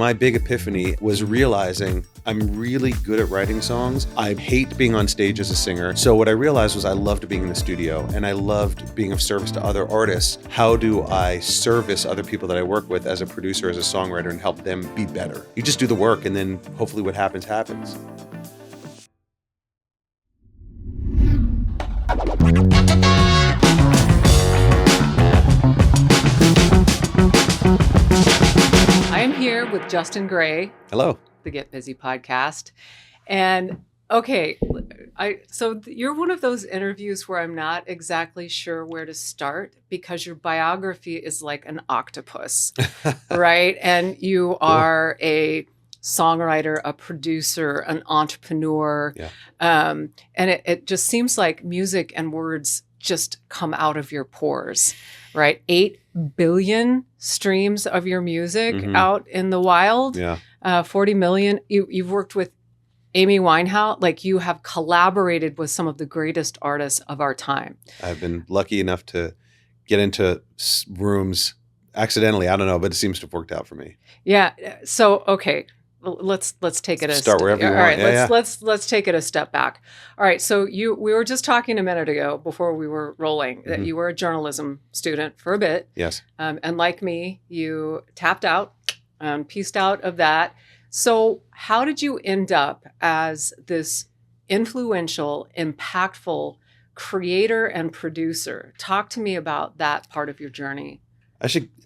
my big epiphany was realizing I'm really good at writing songs. I hate being on stage as a singer. So what I realized was I loved being in the studio and I loved being of service to other artists. How do I service other people that I work with as a producer, as a songwriter, and help them be better? You just do the work and then hopefully what happens, happens. I'm here with Justin Gray. Hello. The Get Busy podcast. And okay, so you're one of those interviews where I'm not exactly sure where to start because your biography is like an octopus, right? And you are a songwriter, a producer, an entrepreneur. Yeah. And it just seems like music and words just come out of your pores, right? 8 billion streams of your music out in the wild. Yeah. 40 million. You've worked with Amy Winehouse. Like, you have collaborated with some of the greatest artists of our time. I've been lucky enough to get into rooms accidentally. I don't know, but it seems to have worked out for me. Yeah. So, okay. Let's take it a start wherever you want. All right, yeah, let's take it a step back. All right, so we were just talking a minute ago before we were rolling that you were a journalism student for a bit. Yes. And like me, you tapped out and pieced out of that. So how did you end up as this influential, impactful creator and producer? Talk to me about that part of your journey.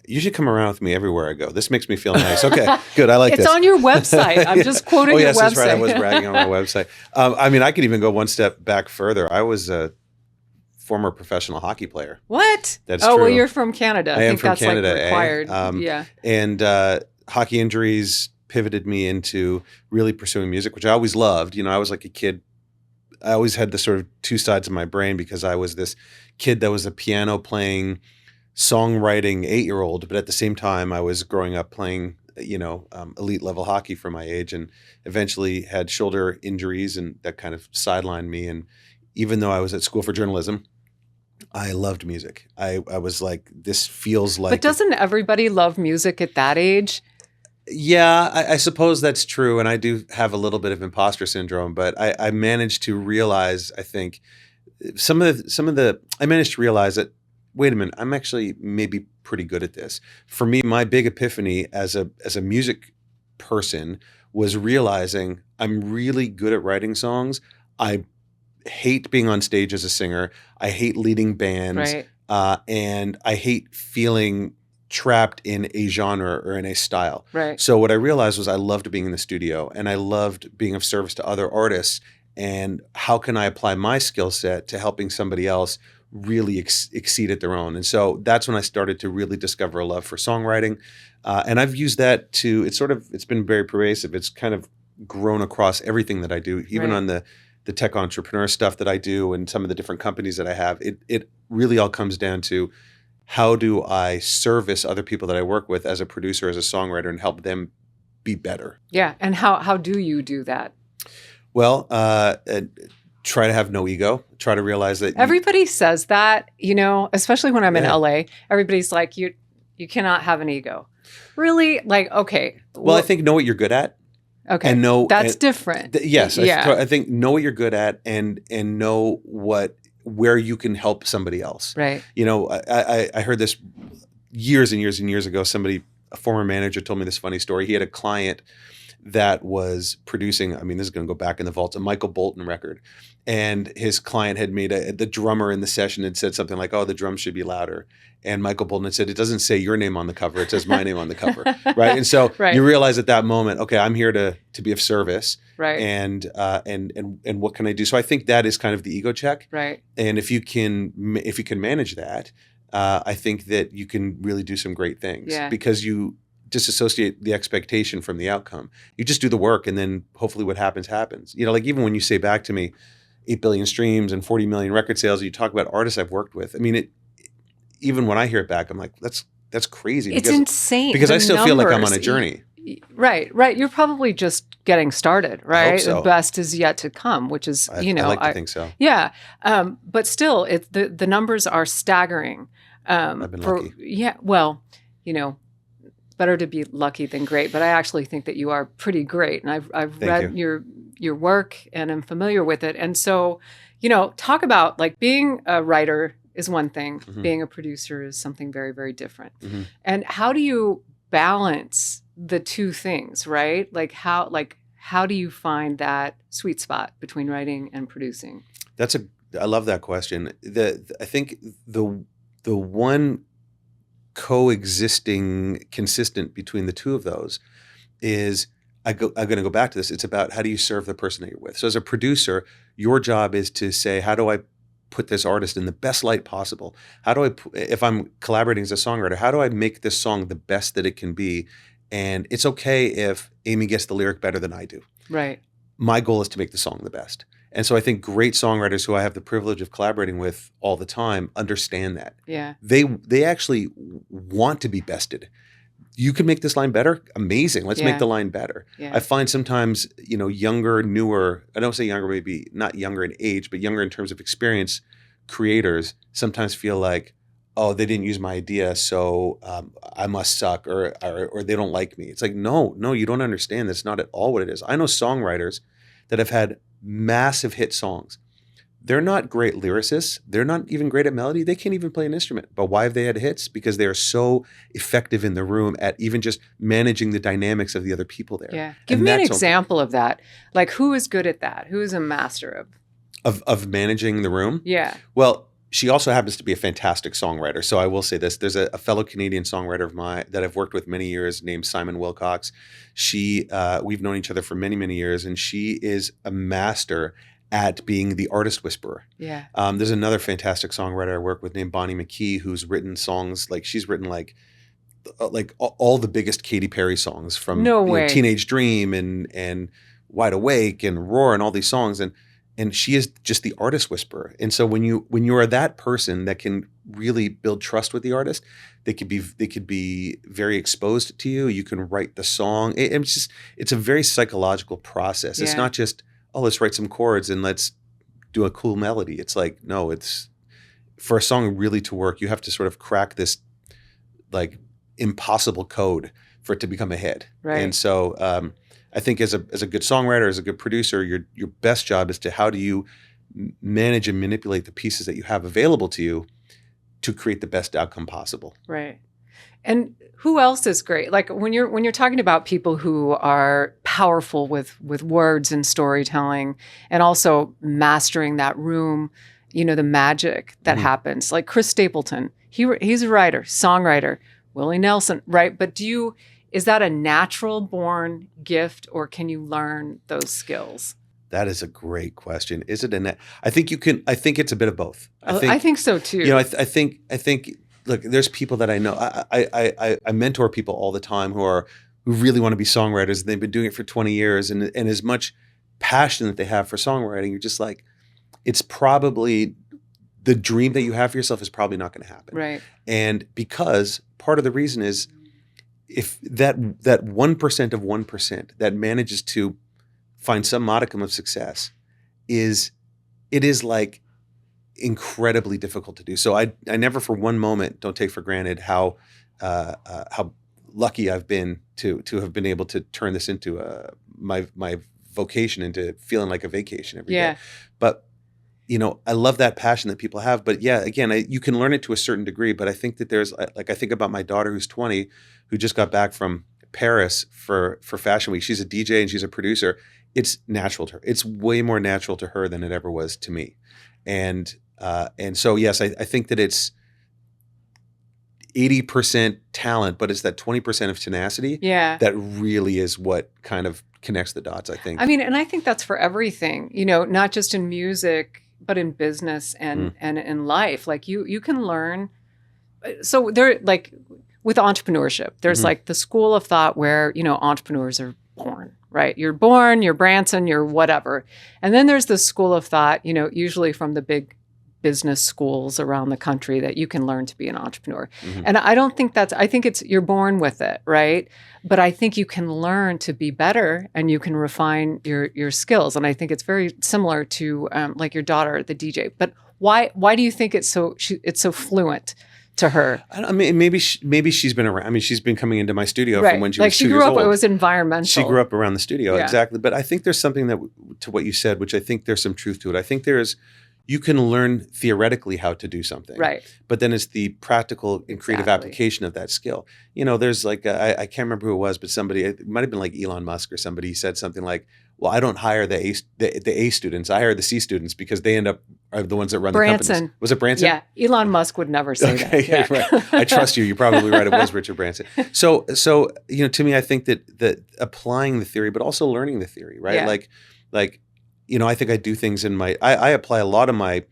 You should come around with me everywhere I go. This makes me feel nice. Okay, good. I like it's this. It's on your website. I'm just quoting your website. That's right. I was bragging on my website. I mean, I could even go one step back further. I was a former professional hockey player. What? That's true. Well, you're from Canada. I am from that's Canada. Like required. Yeah. And hockey injuries pivoted me into really pursuing music, which I always loved. You know, I was like a kid. I always had the sort of two sides of my brain because I was this kid that was a piano playing, songwriting 8-year-old, but at the same time I was growing up playing, elite level hockey for my age, and eventually had shoulder injuries, and that kind of sidelined me. And even though I was at school for journalism, I loved music. I was like, this feels like. But doesn't everybody love music at that age? Yeah, I suppose that's true, and I do have a little bit of imposter syndrome. But I managed to realize, I think, I managed to realize that, wait a minute, I'm actually maybe pretty good at this. For me, my big epiphany as a music person was realizing I'm really good at writing songs. I hate being on stage as a singer. I hate leading bands. Right. And I hate feeling trapped in a genre or in a style. Right. So what I realized was I loved being in the studio and I loved being of service to other artists. And how can I apply my skill set to helping somebody else really exceed at their own? And so that's when I started to really discover a love for songwriting. And I've used that it's been very pervasive. It's kind of grown across everything that I do, even on the tech entrepreneur stuff that I do and some of the different companies that I have. It really all comes down to, how do I service other people that I work with as a producer, as a songwriter, and help them be better? Yeah. And how do you do that? Well, try to have no ego. Try to realize that everybody says that, especially when I'm in LA, everybody's like, you cannot have an ego. Really? Like, okay. Well, I think know what you're good at. Okay. And that's different. Yes. Yeah. I think know what you're good at and know where you can help somebody else. Right. I heard this years and years and years ago. A former manager told me this funny story. He had a client that was producing, this is going to go back in the vaults, a Michael Bolton record. And his client had made the drummer in the session had said something like, oh, the drums should be louder. And Michael Bolton had said, it doesn't say your name on the cover, it says my name on the cover. Right. And so you realize at that moment, okay, I'm here to be of service. Right. And what can I do? So I think that is kind of the ego check. Right. And if you can manage that, I think that you can really do some great things. Yeah. Because you disassociate the expectation from the outcome. You just do the work, and then hopefully what happens, happens. Like even when you say back to me 8 billion streams and 40 million record sales, you talk about artists I've worked with. Even when I hear it back, I'm like, that's crazy. It's insane. Because I still feel like I'm on a journey. Right. You're probably just getting started, right? I hope so. The best is yet to come, which is, I like to think so. Yeah. But still, the numbers are staggering. I've been lucky. Yeah. Well, better to be lucky than great, but I actually think that you are pretty great. And I've Thank read your work and I'm familiar with it. And so, talk about like being a writer is one thing, being a producer is something very, very different. And how do you balance the two things, right? Like how do you find that sweet spot between writing and producing? I love that question. I think the one coexisting consistent between the two of those is I'm going to go back to this. It's about how do you serve the person that you're with. So as a producer, your job is to say, how do I put this artist in the best light possible? How do if I'm collaborating as a songwriter, how do I make this song the best that it can be? And it's okay if Amy gets the lyric better than I do. Right. My goal is to make the song the best. And so I think great songwriters who I have the privilege of collaborating with all the time understand that. Yeah. They actually want to be bested. You can make this line better? Amazing. Let's make the line better. Yeah. I find sometimes, younger, newer, I don't say younger, maybe not younger in age, but younger in terms of experience, creators sometimes feel like, oh, they didn't use my idea, so I must suck or they don't like me. It's like, no, you don't understand. That's not at all what it is. I know songwriters that have had massive hit songs. They're not great lyricists. They're not even great at melody. They can't even play an instrument. But why have they had hits? Because they are so effective in the room at even just managing the dynamics of the other people there. Yeah. Give me an example of that. Like, who is good at that? Who is a master of managing the room? Yeah. Well, she also happens to be a fantastic songwriter. So I will say this. There's a fellow Canadian songwriter of mine that I've worked with many years named Simon Wilcox. We've known each other for many, many years, and she is a master at being the artist whisperer. Yeah. There's another fantastic songwriter I work with named Bonnie McKee, who's written songs she's written all the biggest Katy Perry songs from Teenage Dream and Wide Awake and Roar and all these songs. And she is just the artist whisperer. And so when you are that person that can really build trust with the artist, they could be very exposed to you. You can write the song. It's a very psychological process. Yeah. It's not just, oh, let's write some chords and let's do a cool melody. It's like, no, it's for a song really to work, you have to sort of crack this like impossible code for it to become a hit. Right. And so I think as a good songwriter, as a good producer, your best job is to how do you manage and manipulate the pieces that you have available to you to create the best outcome possible. Right. And who else is great? Like when you're talking about people who are powerful with words and storytelling and also mastering that room, the magic that happens. Like Chris Stapleton, he's a writer, songwriter, Willie Nelson, right? But is that a natural born gift or can you learn those skills? That is a great question. Is it I think it's a bit of both. I think so too. I think look, there's people that I know. I mentor people all the time who really want to be songwriters. And they've been doing it for 20 years. And as much passion that they have for songwriting, you're just like, it's probably the dream that you have for yourself is probably not going to happen. Right. And because part of the reason is if that 1% of 1% that manages to find some modicum of success it is like incredibly difficult to do. So I never for one moment don't take for granted how lucky I've been to have been able to turn this into my vocation into feeling like a vacation every day. But I love that passion that people have. But yeah, again, you can learn it to a certain degree. But I think that there's I think about my daughter who's 20, who just got back from Paris for Fashion Week. She's a DJ and she's a producer. It's natural to her. It's way more natural to her than it ever was to me. And so, yes, I think that it's 80% talent, but it's that 20% of tenacity that really is what kind of connects the dots, I think. I mean, and I think that's for everything, not just in music, but in business and in life. Like you can learn. So there, like with entrepreneurship, there's like the school of thought where, entrepreneurs are born. Right. You're born, you're Branson, you're whatever. And then there's the school of thought, usually from the big business schools around the country that you can learn to be an entrepreneur. And I don't think I think you're born with it. Right. But I think you can learn to be better and you can refine your skills. And I think it's very similar to like your daughter, the DJ. But why do you think it's so fluent to her? I mean, maybe she's been around. I mean, she's been coming into my studio from when she like was she 2 grew years up, old. it was environmental. She grew up around the studio, Yeah. exactly. But I think there's something to what you said, which I think there's some truth to it. I think you can learn theoretically how to do something, right? But then it's the practical and creative Exactly. application of that skill. There's like I can't remember who it was, but somebody, it might have been like Elon Musk or somebody, said something like, "Well, I don't hire the A students. I hire the C students because they end up are the ones that run the companies." Was it Branson? Yeah, Elon Musk would never say that. Yeah. Right. I trust you. You're probably right. It was Richard Branson. So to me, I think that applying the theory, but also learning the theory, right? Yeah. Like. I think I do things I apply a lot of my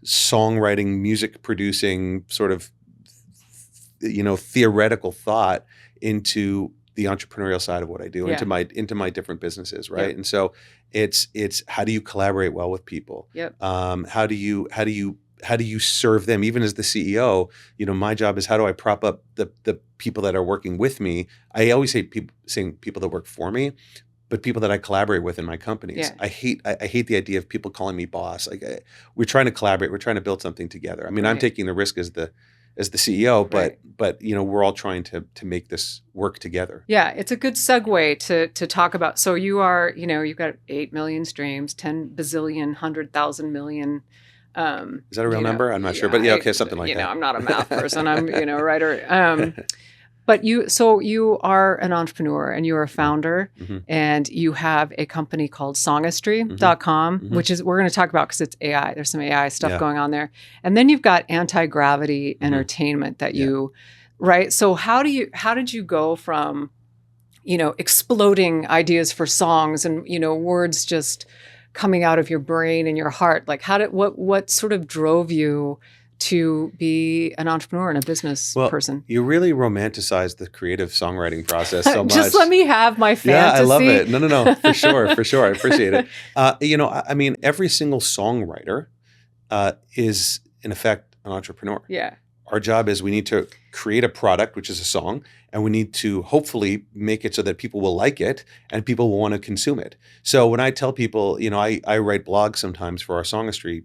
songwriting, music producing sort of, theoretical thought into the entrepreneurial side of what I do, into my different businesses. Right. Yep. And so it's how do you collaborate well with people? Yep. How do you serve them? Even as the CEO, my job is how do I prop up the people that are working with me? I always hate saying people that work for me, but people that I collaborate with in my companies. Yeah. I hate the idea of people calling me boss. We're trying to collaborate. We're trying to build something together. I mean, I'm taking the risk as the CEO, but we're all trying to make this work together. Yeah, it's a good segue to talk about. So you are, you've got 8 million streams, 10 bazillion, 100,000 million. Is that a real number? I'm not sure, but okay, something like that. I'm not a math person. I'm, a writer. But you are an entrepreneur and you're a founder, mm-hmm. and you have a company called Songistry.com, mm-hmm. which is we're going to talk about because it's AI. There's some AI stuff going on there. And then you've got Anti-Gravity mm-hmm. Entertainment that you, right? So how did you go from, exploding ideas for songs and, words just coming out of your brain and your heart? Like what sort of drove you to be an entrepreneur and a business person? You really romanticize the creative songwriting process so much. Just let me have my fantasy. Yeah, I love it. No, for sure. I appreciate it. I mean, every single songwriter is, in effect, an entrepreneur. Yeah. Our job is we need to create a product, which is a song, and we need to hopefully make it so that people will like it and people will want to consume it. So when I tell people, I write blogs sometimes for our Songistry,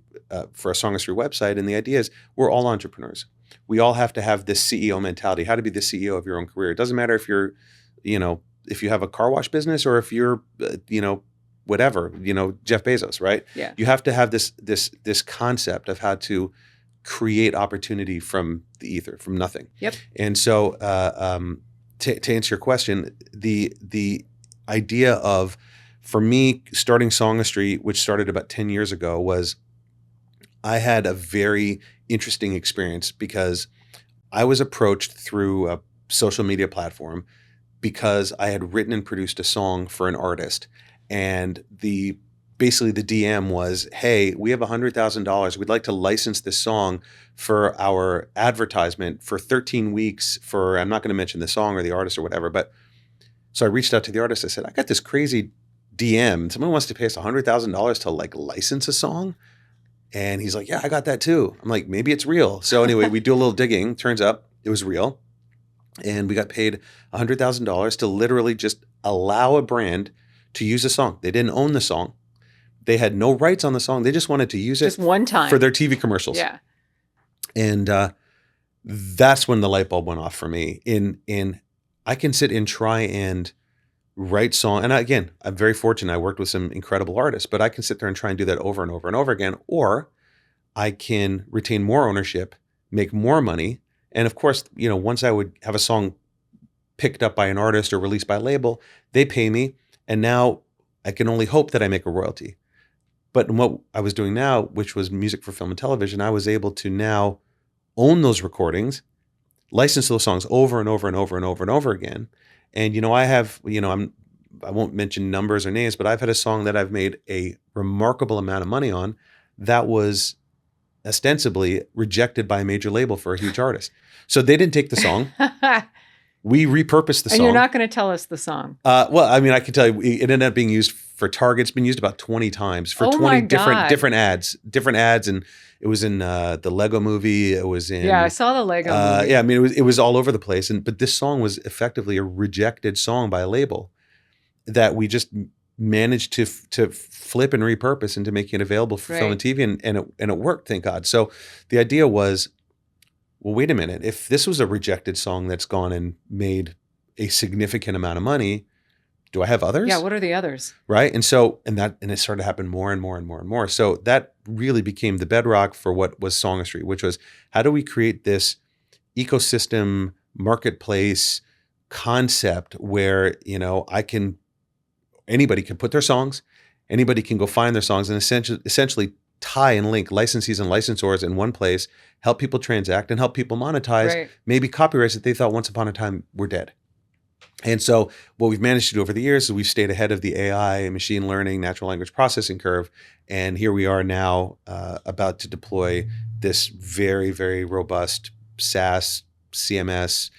for our Songistry website, and the idea is we're all entrepreneurs. We all have to have this CEO mentality, how to be the CEO of your own career. It doesn't matter if you're, if you have a car wash business or if you're, whatever, Jeff Bezos, right? Yeah. You have to have this concept of how to create opportunity from the ether, from nothing. Yep. And so to answer your question, the idea of, for me, starting Songistry, which started about 10 years ago, was I had a very interesting experience because I was approached through a social media platform because I had written and produced a song for an artist. And basically the DM was, hey, we have $100,000. We'd like to license this song for our advertisement for 13 weeks for, I'm not going to mention the song or the artist or whatever. But so I reached out to the artist. I said, I got this crazy DM. Someone wants to pay us $100,000 to license a song. And he's like, yeah, I got that too. I'm like, maybe it's real. So anyway, we do a little digging. Turns out it was real. And we got paid $100,000 to literally just allow a brand to use a song. They didn't own the song. They had no rights on the song. They just wanted to use it just one time for their TV commercials. Yeah. And that's when the light bulb went off for me. In I can sit and try and write song. And again, I'm very fortunate. I worked with some incredible artists, but I can sit there and try and do that over and over and over again. Or I can retain more ownership, make more money. And of course, once I would have a song picked up by an artist or released by a label, they pay me. And now I can only hope that I make a royalty. But in what I was doing now, which was music for film and television, I was able to now own those recordings, license those songs over and over and over and over and over again. And, I have, I won't mention numbers or names, but I've had a song that I've made a remarkable amount of money on that was ostensibly rejected by a major label for a huge artist. So they didn't take the song. We repurposed the song. And you're not going to tell us the song. Well, I mean, I can tell you, it ended up being used for Target. It's been used about 20 times for 20 different ads. And it was in the Lego movie. It was in. Yeah, I saw the Lego movie. Yeah, I mean, it was all over the place. But this song was effectively a rejected song by a label that we just managed to flip and repurpose into making it available for film and TV, and it worked, thank God. So the idea was, well, wait a minute. If this was a rejected song that's gone and made a significant amount of money, do I have Yeah. others? What are the others? Right. And it started to happen more and more and more and more. So that really became the bedrock for what was Songistry, which was, how do we create this ecosystem marketplace concept where, anybody can put their songs, anybody can go find their songs, and essentially tie and link licensees and licensors in one place, help people transact and help people monetize Right. maybe copyrights that they thought once upon a time were dead. And so what we've managed to do over the years is we've stayed ahead of the AI, machine learning, natural language processing curve. And here we are now about to deploy this very, very robust SaaS, CMS,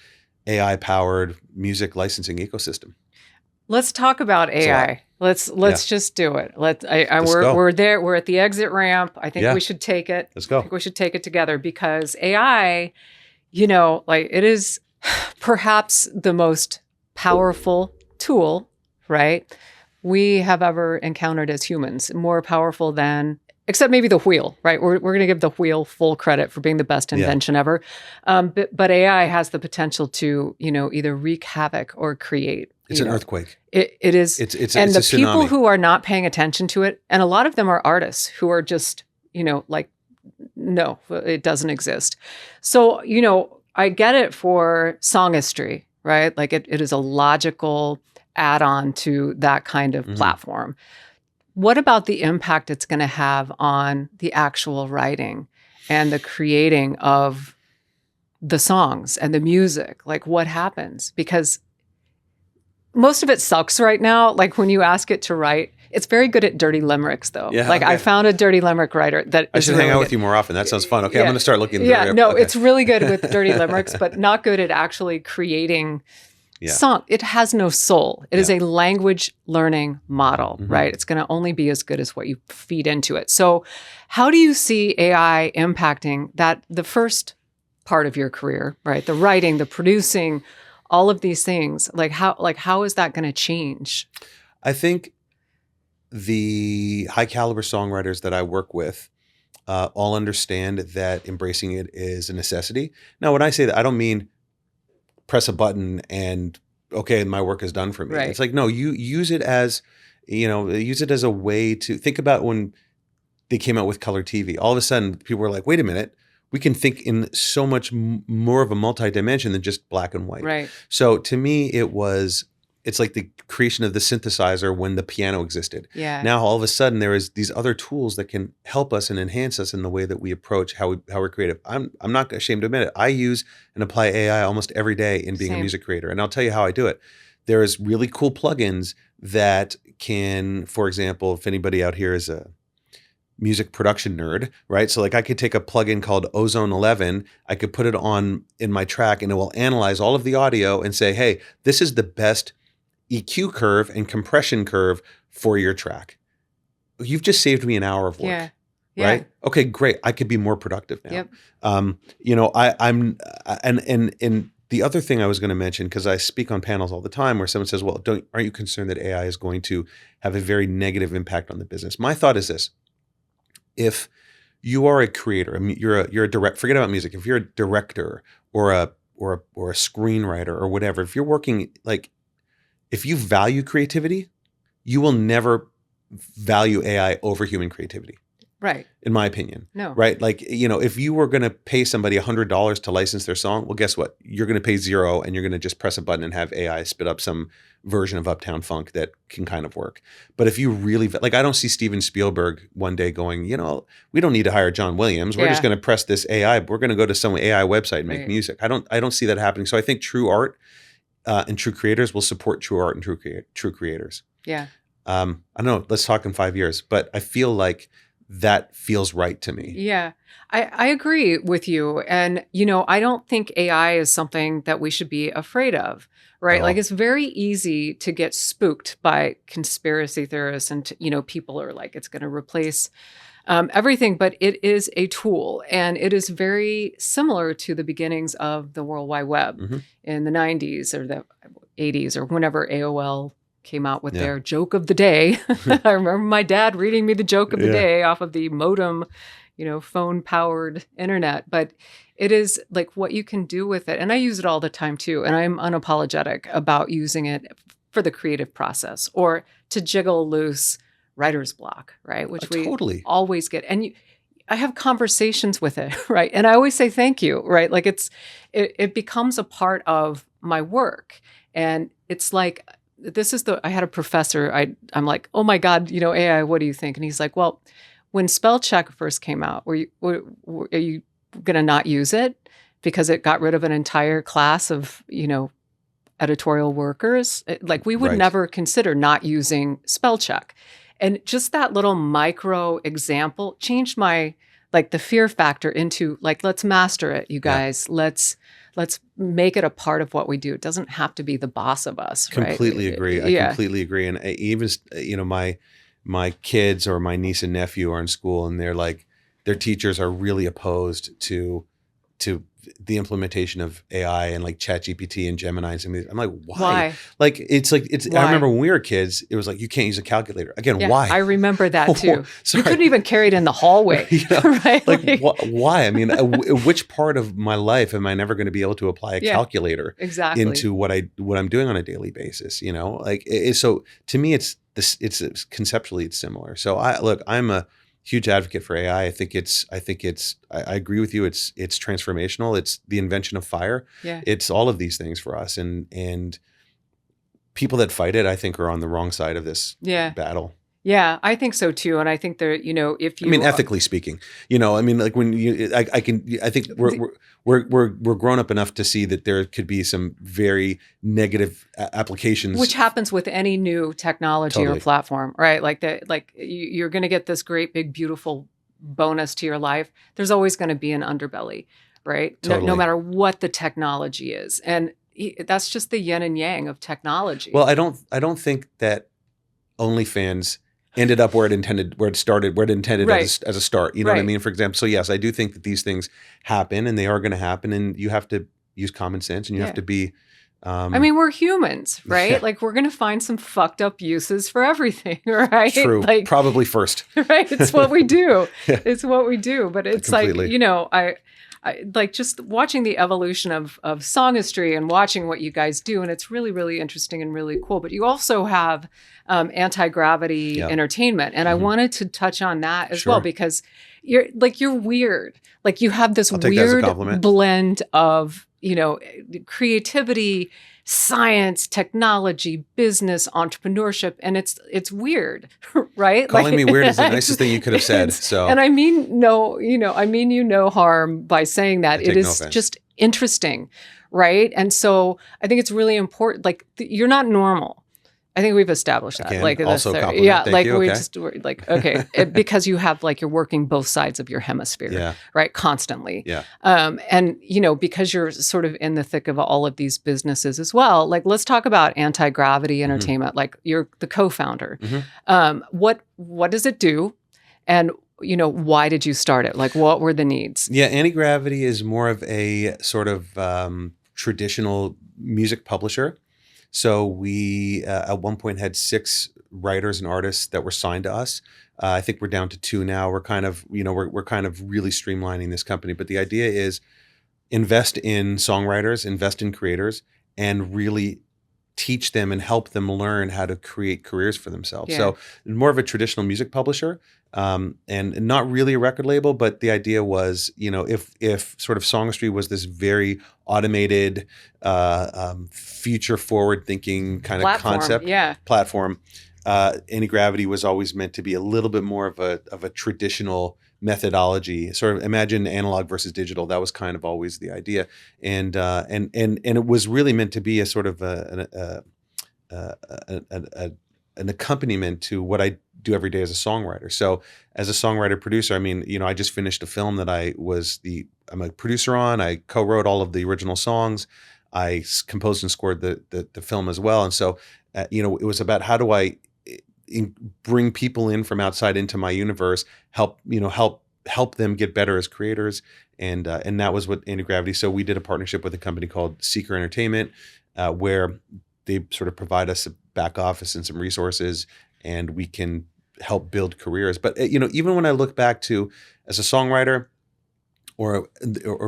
AI-powered music licensing ecosystem. Let's talk about AI. Let's just do it. Let's go. We're there. We're at the exit ramp. I think Yeah. we should take it. Let's go. I think we should take it together, because AI, it is perhaps the most powerful tool, right, we have ever encountered as humans. More powerful than, except maybe the wheel, right? We're going to give the wheel full credit for being the best invention ever. But AI has the potential to, either wreak havoc or create. It's an earthquake. It is. It's and a the tsunami. people who are not paying attention to it, and a lot of them are artists who are just, no, it doesn't exist. So, I get it for Songistry, right? Like it is a logical add-on to that kind of platform. What about the impact it's going to have on the actual writing and the creating of the songs and the music? Like, what happens? Because most of it sucks right now. Like when you ask it to write, it's very good at dirty limericks, though. Yeah, like I found a dirty limerick writer that I is should really hang out good. with you more often. That sounds fun. Okay, I'm going to start looking. It's really good with dirty limericks, but not good at actually creating song. It has no soul. It is a language learning model, right? It's going to only be as good as what you feed into it. So how do you see AI impacting the first part of your career, right? The writing, the producing, all of these things. How is that going to change? I think the high caliber songwriters that I work with all understand that embracing it is a necessity. Now, when I say that, I don't mean press a button and okay, my work is done for me. Right. It's like, no, you use it as a way to think about when they came out with color TV. All of a sudden, people were like, wait a minute, we can think in so much more of a multi-dimension than just black and white. Right. So to me, it's like the creation of the synthesizer when the piano existed. Yeah. Now, all of a sudden, there is these other tools that can help us and enhance us in the way that we approach how we're creative. I'm not ashamed to admit it. I use and apply AI almost every day in being a music creator. And I'll tell you how I do it. There's really cool plugins that can, for example, if anybody out here is a music production nerd, right? So like I could take a plugin called Ozone 11, I could put it on in my track and it will analyze all of the audio and say, hey, this is the best EQ curve and compression curve for your track. You've just saved me an hour of work. Yeah. Right? Okay, great. I could be more productive now. Yep. And the other thing I was going to mention, because I speak on panels all the time where someone says, well, aren't you concerned that AI is going to have a very negative impact on the business? My thought is this. If you are a creator, I mean, you're a direct, forget about music. If you're a director or a screenwriter or whatever, if you're working, like, if you value creativity, you will never value AI over human creativity. Right. In my opinion. No. Right? Like, if you were going to pay somebody $100 to license their song, well, guess what? You're going to pay $0 and you're going to just press a button and have AI spit up some version of Uptown Funk that can kind of work. But if you really, like, I don't see Steven Spielberg one day going, we don't need to hire John Williams. We're just going to press this AI. We're going to go to some AI website and make music. I don't see that happening. So I think true art and true creators will support true art and true creators. Yeah. I don't know. Let's talk in 5 years, but I feel like that feels right to me. Yeah, I agree with you. And, I don't think AI is something that we should be afraid of, right? Like, it's very easy to get spooked by conspiracy theorists and, people are like, it's going to replace everything, but it is a tool. And it is very similar to the beginnings of the World Wide Web in the 90s or the 80s or whenever AOL came out with their joke of the day. I remember my dad reading me the joke of the day off of the modem, phone powered internet, but it is like what you can do with it. And I use it all the time too. And I'm unapologetic about using it for the creative process or to jiggle loose writer's block, right? Which we Totally. always get. And I have conversations with it, right? And I always say thank you, right? Like it becomes a part of my work. And it's like, I had a professor, I'm like, oh my God, AI, what do you think? And he's like, well, when spell check first came out, are you going to not use it because it got rid of an entire class of, editorial workers? Like we would Right. never consider not using spell check. And just that little micro example changed my, like the fear factor into like, let's master it, you guys. Let's make it a part of what we do. It doesn't have to be the boss of us, right? Completely agree. I completely agree. And even, my kids or my niece and nephew are in school and they're like, their teachers are really opposed to the implementation of AI and like ChatGPT and Gemini and some of these. I'm like, why? Like, it's Why? I remember when we were kids, it was like, you can't use a calculator. Again, Yeah, why? I remember that too. Sorry. You couldn't even carry it in the hallway, right? Like, why? I mean, which part of my life am I never going to be able to apply a calculator exactly into what I'm doing on a daily basis? Like, so to me, it's conceptually it's similar. So I'm a huge advocate for AI. I agree with you. It's transformational. It's the invention of fire. Yeah. It's all of these things for us. And people that fight it, I think, are on the wrong side of this battle. Yeah, I think so too. And I think there, if you, ethically speaking, like when I think we're grown up enough to see that there could be some very negative applications, which happens with any new technology or platform, right? Like you're going to get this great, big, beautiful bonus to your life. There's always going to be an underbelly, right? Totally. No matter what the technology is. And that's just the yin and yang of technology. Well, I don't think that OnlyFans ended up where it intended as a start. You know what I mean? For example, so yes, I do think that these things happen and they are going to happen and you have to use common sense and you have to be, I mean, we're humans, right? Like we're going to find some fucked up uses for everything, right? True. Like, probably first. Right. It's what we do. It's what we do. But it's Completely. like, I like just watching the evolution of Songistry and watching what you guys do. And it's really, really interesting and really cool. But you also have Anti-Gravity Entertainment. And I wanted to touch on that as well, because you're weird. Like you have this weird blend of, creativity, science, technology, business, entrepreneurship, and it's weird, right? Calling me weird is the nicest thing you could have said. So, and I mean no harm by saying that. It is just interesting, right? And so I think it's really important. Like you're not normal. I think we've established that. Again, like also compliment. yeah, Thank like you. we Okay. just were like okay, because you have like you're working both sides of your hemisphere, right, constantly. Yeah. And because you're sort of in the thick of all of these businesses as well. Like let's talk about Anti-Gravity Entertainment. Like you're the co-founder. What does it do? And why did you start it? Like what were the needs? Yeah, Anti-Gravity is more of a sort of traditional music publisher. So we at one point had 6 writers and artists that were signed to us. I think we're down to 2 now. We're kind of, we're kind of really streamlining this company. But the idea is invest in songwriters, invest in creators, and really teach them and help them learn how to create careers for themselves. So more of a traditional music publisher, and not really a record label, but the idea was, if sort of Songistry was this very automated, future forward thinking kind of concept platform, Anti-Gravity was always meant to be a little bit more of a traditional methodology. Sort of imagine analog versus digital. That was kind of always the idea, and it was really meant to be a sort of an accompaniment to what I do every day as a songwriter. So as a songwriter producer, I mean, I just finished a film that I'm a producer on. I co-wrote all of the original songs. I composed and scored the film as well. And so, it was about how do I bring people in from outside into my universe, help them get better as creators. And that was what Anti-Gravity. So we did a partnership with a company called Seeker Entertainment, where they sort of provide us a back office and some resources, and we can help build careers. But even when I look back to as a songwriter, or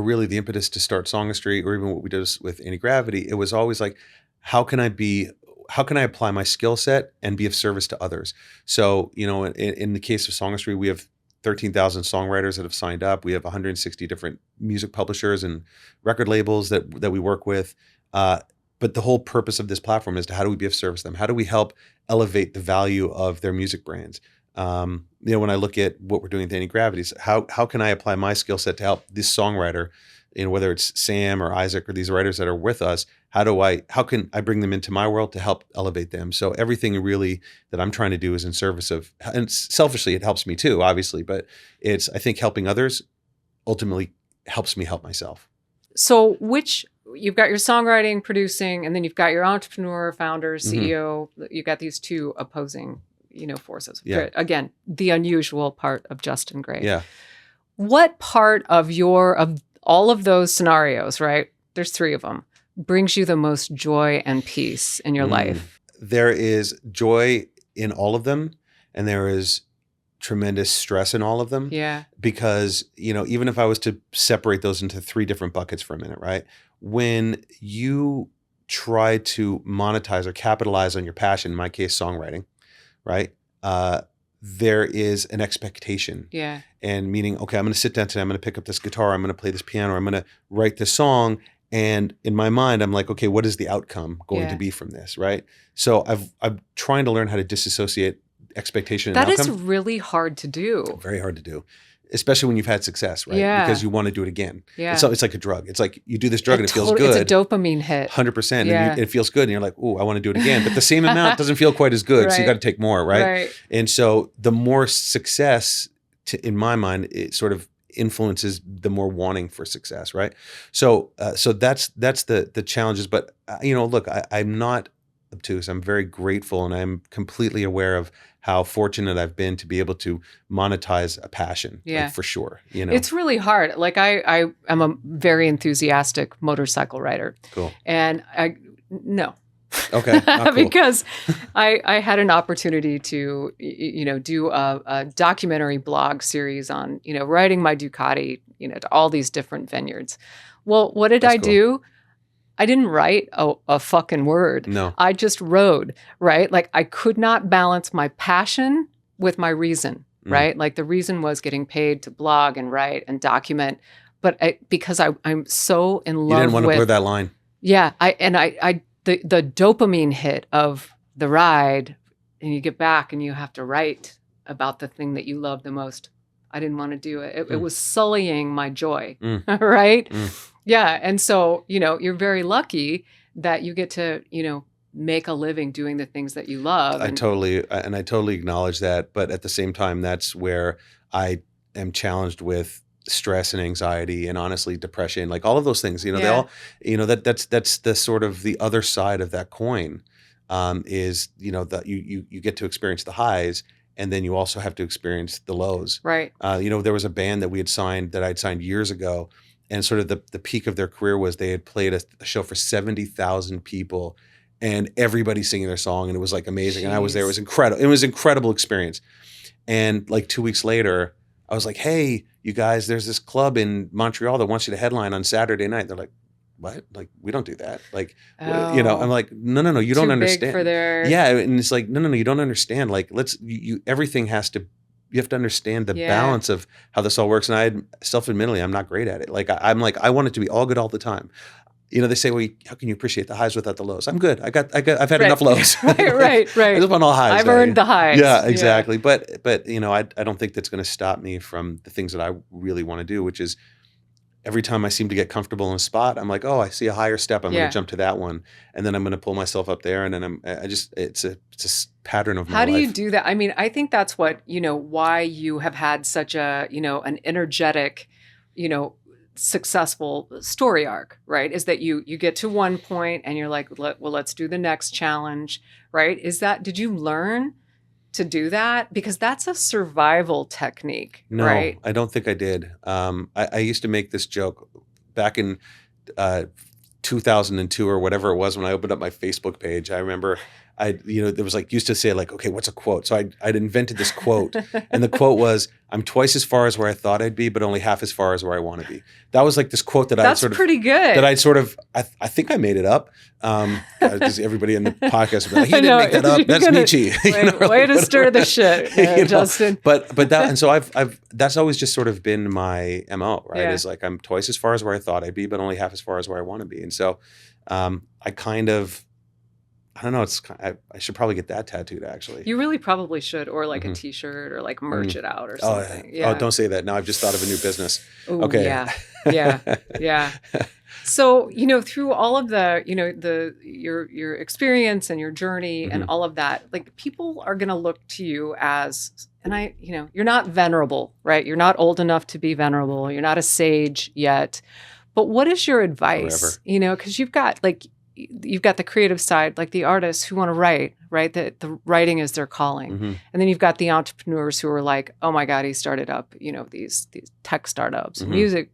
really the impetus to start Songistry, or even what we did with Anti-Gravity, it was always like, how can I apply my skill set and be of service to others? So, in the case of Songistry, we have 13,000 songwriters that have signed up. We have 160 different music publishers and record labels that we work with. But the whole purpose of this platform is to, how do we be of service to them? How do we help elevate the value of their music brands? When I look at what we're doing with Anti-Gravity, how can I apply my skill set to help this songwriter, whether it's Sam or Isaac or these writers that are with us, how can I bring them into my world to help elevate them? So everything really that I'm trying to do is in service of, and selfishly it helps me too, obviously, but I think helping others ultimately helps me help myself. So you've got your songwriting, producing, and then you've got your entrepreneur, founder, CEO. You've got these two opposing, forces. Yeah. Again, the unusual part of Justin Gray. Yeah. What part of all of those scenarios, right? There's 3 of them, brings you the most joy and peace in your life? There is joy in all of them, and there is tremendous stress in all of them. Yeah. Because, even if I was to separate those into 3 different buckets for a minute, right? When you try to monetize or capitalize on your passion, in my case, songwriting, right? There is an expectation. Yeah. And meaning, okay, I'm going to sit down today, I'm going to pick up this guitar, I'm going to play this piano, I'm going to write this song. And in my mind, I'm like, okay, what is the outcome going to be from this, right? So I'm trying to learn how to disassociate expectation and outcome. That is really hard to do. Very hard to do, especially when you've had success, right? Yeah. Because you want to do it again. Yeah. It's like a drug. It's like you do this drug and it feels good. It's a dopamine hit. 100%. Yeah. And it feels good. And you're like, ooh, I want to do it again. But the same amount doesn't feel quite as good. So you got to take more, right? And so the more success, in my mind, it sort of influences the more wanting for success, right? So that's the challenges. But look, I'm not obtuse. I'm very grateful, and I'm completely aware of how fortunate I've been to be able to monetize a passion. Yeah, for sure. It's really hard. Like I am a very enthusiastic motorcycle rider. Cool. And no. Okay. Cool. Because I had an opportunity to, do a documentary blog series on, riding my Ducati, to all these different vineyards. Well, what did I do? I didn't write a fucking word. No. I just rode, right? Like I could not balance my passion with my reason, right? Like the reason was getting paid to blog and write and document. But because I'm so in love with— You didn't want to blur that line. Yeah. The dopamine hit of the ride, and you get back and you have to write about the thing that you love the most. I didn't want to do it. It was sullying my joy, right? Yeah. And so, you're very lucky that you get to, make a living doing the things that you love. I totally acknowledge that. But at the same time, that's where I am challenged with stress and anxiety and honestly depression, like all of those things, they all, that's the sort of the other side of that coin, is, that you get to experience the highs, and then you also have to experience the lows. Right. There was a band that I'd signed years ago, and sort of the peak of their career was they had played a show for 70,000 people, and everybody singing their song, and it was like amazing. Jeez. And I was there. It was incredible. It was an incredible experience. And like 2 weeks later, I was like, hey, you guys, there's this club in Montreal that wants you to headline on Saturday night. They're like, what? Like, we don't do that. Like, I'm like, no, you don't understand. Too big for their— Yeah. And it's like, no, you don't understand. Like, everything has to, you have to understand the balance of how this all works. And self-admittedly, I'm not great at it. Like, I want it to be all good all the time. They say, well, how can you appreciate the highs without the lows? I'm good. I've had enough lows. right. I just want all highs. I've earned the highs. Yeah, exactly. Yeah. But I don't think that's going to stop me from the things that I really want to do, which is every time I seem to get comfortable in a spot, I'm like, oh, I see a higher step. I'm going to jump to that one. And then I'm going to pull myself up there. And then it's a pattern of my life. How do you do that? I mean, I think that's what, why you have had such a, an energetic, successful story arc, right? Is that you get to one point and you're like, well, let's do the next challenge, right? Did you learn to do that? Because that's a survival technique, no, right? I don't think I did. I used to make this joke back in 2002 or whatever it was when I opened up my Facebook page. I remember there was like, used to say like, okay, what's a quote? So I'd invented this quote, and the quote was, I'm twice as far as where I thought I'd be, but only half as far as where I want to be. That was like this quote that That's pretty good. That I think I made it up. Because everybody in the podcast would be like, he didn't make that up. That's Nietzsche. Way to stir the shit, Justin. But that, and so I've that's always just sort of been my MO, right? Yeah. Is like, I'm twice as far as where I thought I'd be, but only half as far as where I want to be. And so I kind of, I don't know. I should probably get that tattooed, actually. You really probably should, or like a T-shirt, or like merch it out or something. Oh, don't say that. Now I've just thought of a new business. Ooh, okay. Yeah. So, through all of the, your experience and your journey and all of that, like, people are going to look to you as, and you're not venerable, right? You're not old enough to be venerable. You're not a sage yet. But what is your advice? Forever. Because you've got the creative side, like the artists who want to write, right? That the writing is their calling. And then you've got the entrepreneurs who are like, oh my God, he started up, these tech startups, music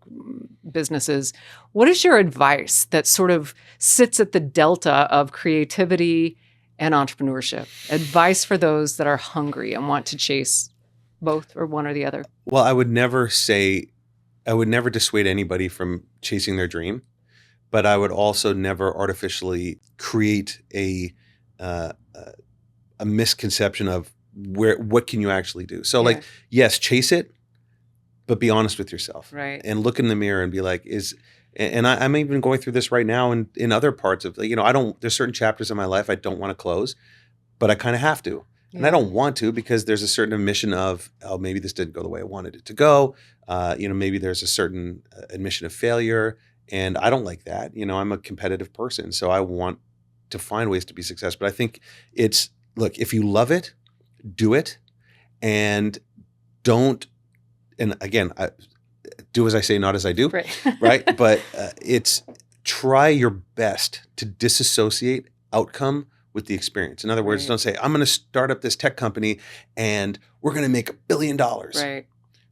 businesses. What is your advice that sort of sits at the delta of creativity and entrepreneurship? Advice for those that are hungry and want to chase both or one or the other? Well, I would never dissuade anybody from chasing their dream. But I would also never artificially create a misconception of what can you actually do. So like, yes, chase it, but be honest with yourself, right? And look in the mirror and be like, I'm even going through this right now in other parts of, there's certain chapters in my life I don't want to close, but I kind of have to. And I don't want to, because there's a certain admission of, oh, maybe this didn't go the way I wanted it to go. Maybe there's a certain admission of failure. And I don't like that. I'm a competitive person, so I want to find ways to be successful. But I think look, if you love it, do it, and don't. And again, do as I say, not as I do. Right. Right. But try your best to disassociate outcome with the experience. In other words, don't say, I'm going to start up this tech company and we're going to make $1 billion. Right.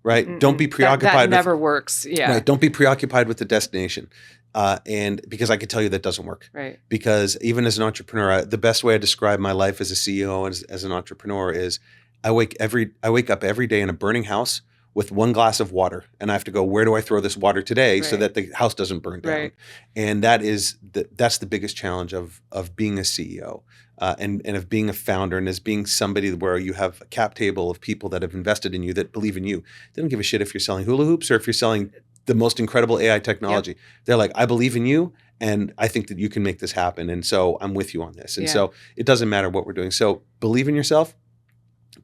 Right. Mm-mm. Don't be preoccupied. That never works. Yeah. Right. Don't be preoccupied with the destination. And because I can tell you that doesn't work. Right. Because even as an entrepreneur, the best way I describe my life as a CEO and as an entrepreneur is I wake up every day in a burning house with one glass of water, and I have to go, where do I throw this water today so that the house doesn't burn down? Right. And that's the biggest challenge of being a CEO. And of being a founder, and as being somebody where you have a cap table of people that have invested in you, that believe in you. They don't give a shit if you're selling hula hoops or if you're selling the most incredible AI technology. Yep. They're like, I believe in you, and I think that you can make this happen. And so I'm with you on this. And so it doesn't matter what we're doing. So believe in yourself,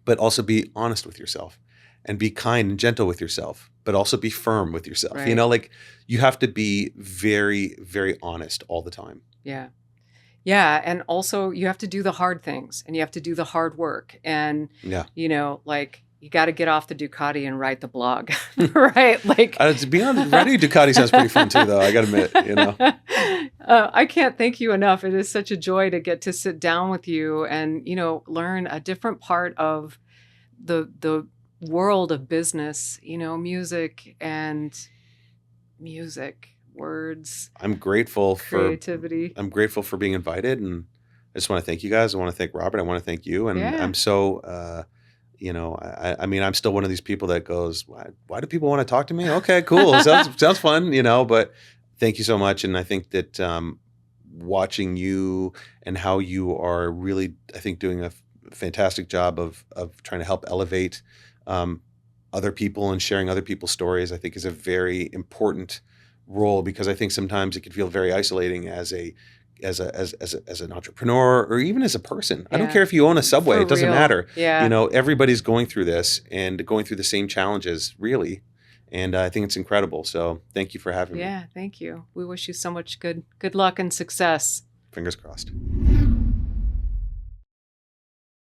but also be honest with yourself, and be kind and gentle with yourself, but also be firm with yourself. Right. You have to be very, very honest all the time. Yeah. Yeah. And also you have to do the hard things, and you have to do the hard work. And, you got to get off the Ducati and write the blog, right? Like, to be honest, writing Ducati sounds pretty fun too, though. I got to admit, I can't thank you enough. It is such a joy to get to sit down with you and, learn a different part of the world of business, music words. I'm grateful creativity. I'm grateful for being invited, and I just want to thank you guys. I want to thank Robert. I want to thank you, and I'm so. I'm still one of these people that goes, why do people want to talk to me? Okay, cool. Sounds fun, but thank you so much. And I think that watching you and how you are really, I think, doing a fantastic job of trying to help elevate other people and sharing other people's stories, I think is a very important role, because I think sometimes it can feel very isolating as an entrepreneur, or even as a person. I don't care if you own a Subway, it doesn't matter. Yeah. Everybody's going through this and going through the same challenges, really. And I think it's incredible. So thank you for having me. Yeah, thank you. We wish you so much good luck and success. Fingers crossed.